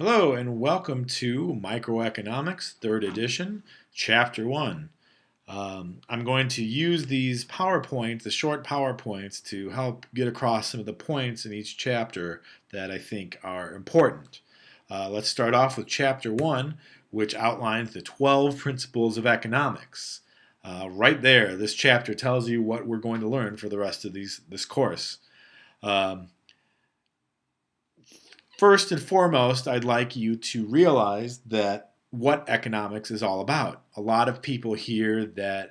Hello and welcome to Microeconomics, 3rd edition, Chapter 1. I'm going to use these PowerPoints, the short PowerPoints, to help get across some of the points in each chapter that I think are important. Let's start off with Chapter 1, which outlines the 12 principles of economics. Right there, this chapter tells you what we're going to learn for the rest of this course. Um, First and foremost, I'd like you to realize that what economics is all about. A lot of people hear the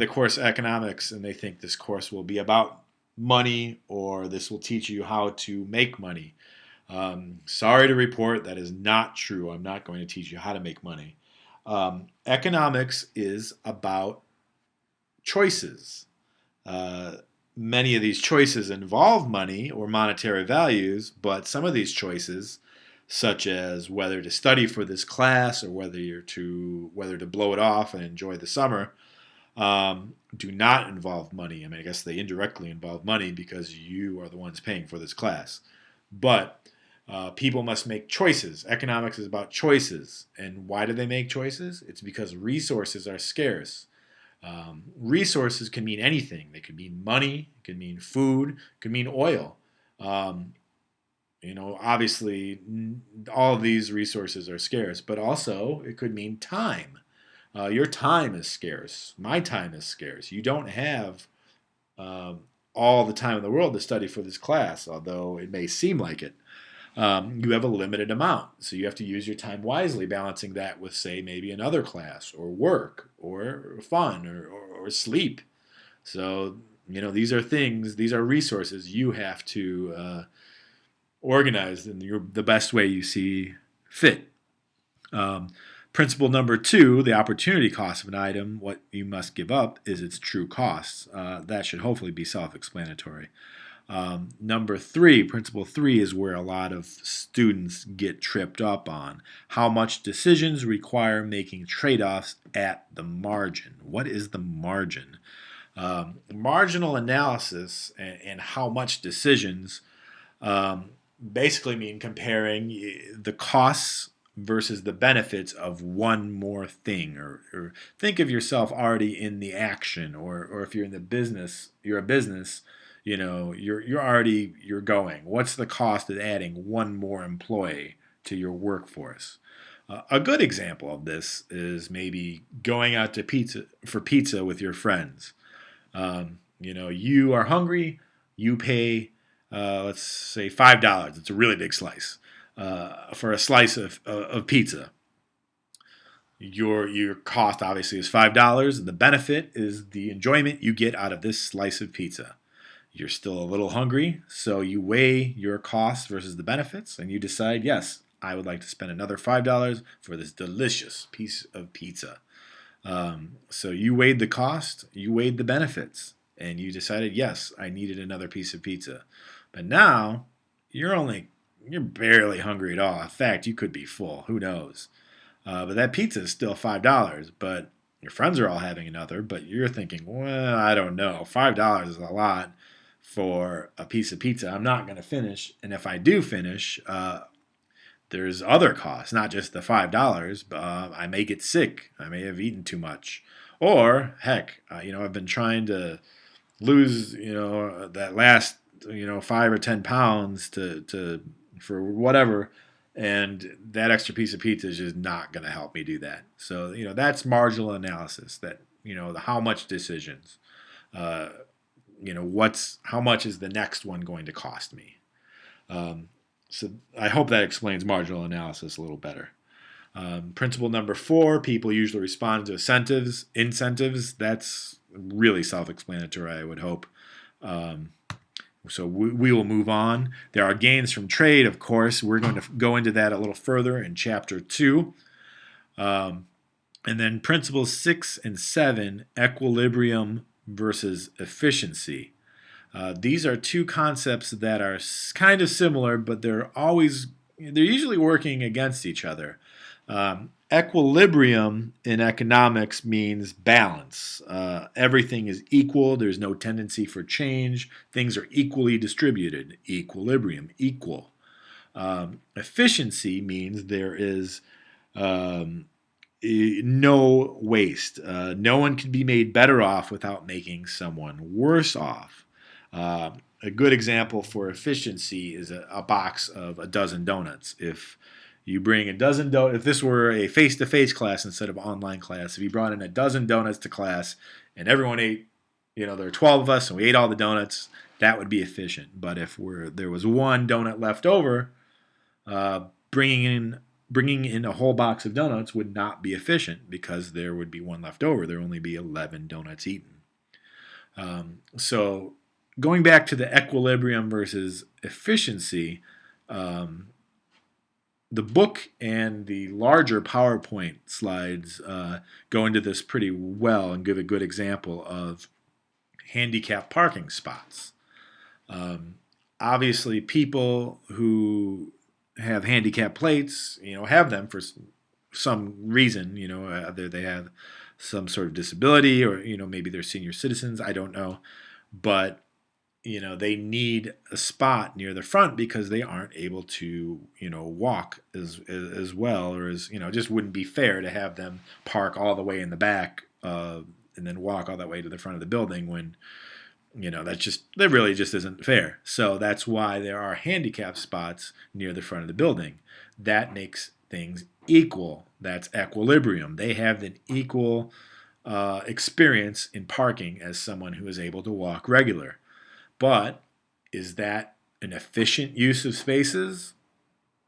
course economics and they think this course will be about money or this will teach you how to make money. Sorry to report that is not true. I'm not going to teach you how to make money. Economics is about choices. Uh, Many of these choices involve money or monetary values, but some of these choices, such as whether to study for this class or whether to blow it off and enjoy the summer, do not involve money. I mean, I guess they indirectly involve money because you are the ones paying for this class. But people must make choices. Economics is about choices. And why do they make choices? It's because resources are scarce. Resources can mean anything. They could mean money, it could mean food, it could mean oil. Um, Obviously, all of these resources are scarce, but also it could mean time. Your time is scarce. My time is scarce. You don't have um, all the time in the world to study for this class, although it may seem like it. You have a limited amount. So you have to use your time wisely, balancing that with, say, maybe another class or work or fun or sleep. So, these are things, these are resources you have to organize in the best way you see fit. Um, Principle number 2, the opportunity cost of an item, what you must give up is its true costs. That should hopefully be self-explanatory. Number 3, principle 3 is where a lot of students get tripped up on. How much decisions require making trade-offs at the margin? What is the margin? Marginal analysis and how much decisions basically mean comparing the costs versus the benefits of one more thing, or think of yourself already in the action, or if you're in the business, you're a business, you're going. What's the cost of adding one more employee to your workforce? A good example of this is maybe going out to pizza with your friends. You are hungry, you pay, let's say $5. It's a really big slice for a slice of pizza. Your cost obviously is $5, and the benefit is the enjoyment you get out of this slice of pizza. You're still a little hungry, so you weigh your costs versus the benefits, and you decide, yes, I would like to spend another $5 for this delicious piece of pizza. So you weighed the cost, you weighed the benefits, and you decided, yes, I needed another piece of pizza. But now you're barely hungry at all. In fact, you could be full. Who knows? But that pizza is still $5. But your friends are all having another. But you're thinking, well, I don't know. $5 is a lot for a piece of pizza. I'm not going to finish. And if I do finish, there's other costs, not just the $5. I may get sick. I may have eaten too much. Or, heck, I've been trying to lose, that last, 5 or 10 pounds to for whatever, and that extra piece of pizza is just not going to help me do that. So, that's marginal analysis, that, the how much decisions. Uh, how much is the next one going to cost me? So I hope that explains marginal analysis a little better. Principle number 4, people usually respond to incentives. That's really self-explanatory, I would hope. So we will move on. There are gains from trade, of course. We're going to go into that a little further in Chapter 2. And then Principles 6 and 7, equilibrium versus efficiency. These are two concepts that are kind of similar, but they're usually working against each other. Equilibrium in economics means balance. Everything is equal. There's no tendency for change. Things are equally distributed. Equilibrium, equal. Efficiency means there is no waste. No one can be made better off without making someone worse off. A good example for efficiency is a box of a dozen donuts. If you bring a dozen donuts, if this were a face-to-face class instead of online class, if you brought in a dozen donuts to class and everyone ate, there are 12 of us and we ate all the donuts, that would be efficient. But if there was one donut left over, bringing in a whole box of donuts would not be efficient because there would be one left over. There would only be 11 donuts eaten. So going back to the equilibrium versus efficiency, the book and the larger PowerPoint slides go into this pretty well and give a good example of handicapped parking spots. Obviously, people who have handicap plates, have them for some reason, either they have some sort of disability or, maybe they're senior citizens, I don't know. But, they need a spot near the front because they aren't able to, walk as well, or it just wouldn't be fair to have them park all the way in the back and then walk all that way to the front of the building when, that really just isn't fair. So that's why there are handicap spots near the front of the building. That makes things equal. That's equilibrium. They have an equal experience in parking as someone who is able to walk regular. But is that an efficient use of spaces?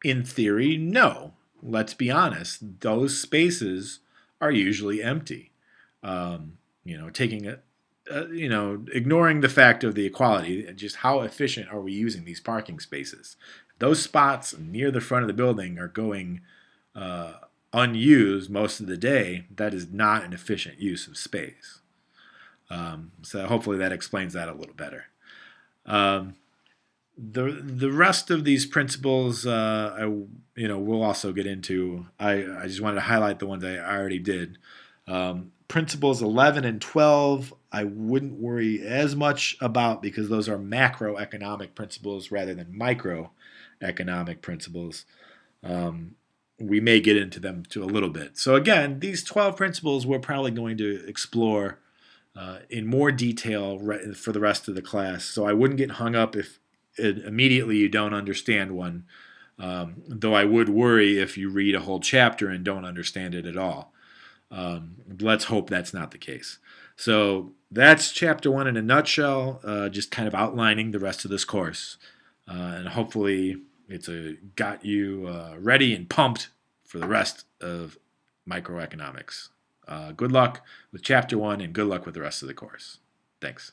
In theory, no. Let's be honest. Those spaces are usually empty. Ignoring the fact of the equality, just how efficient are we using these parking spaces? If those spots near the front of the building are going unused most of the day, that is not an efficient use of space. So hopefully that explains that a little better. The rest of these principles, we'll also get into. I just wanted to highlight the ones I already did. Principles 11 and 12, I wouldn't worry as much about because those are macroeconomic principles rather than microeconomic principles. We may get into them a little bit. So again, these 12 principles we're probably going to explore in more detail for the rest of the class. So I wouldn't get hung up if immediately you don't understand one, though I would worry if you read a whole chapter and don't understand it at all. Let's hope that's not the case. So that's chapter 1 in a nutshell, just kind of outlining the rest of this course. And hopefully it's got you ready and pumped for the rest of microeconomics. Good luck with chapter 1 and good luck with the rest of the course. Thanks.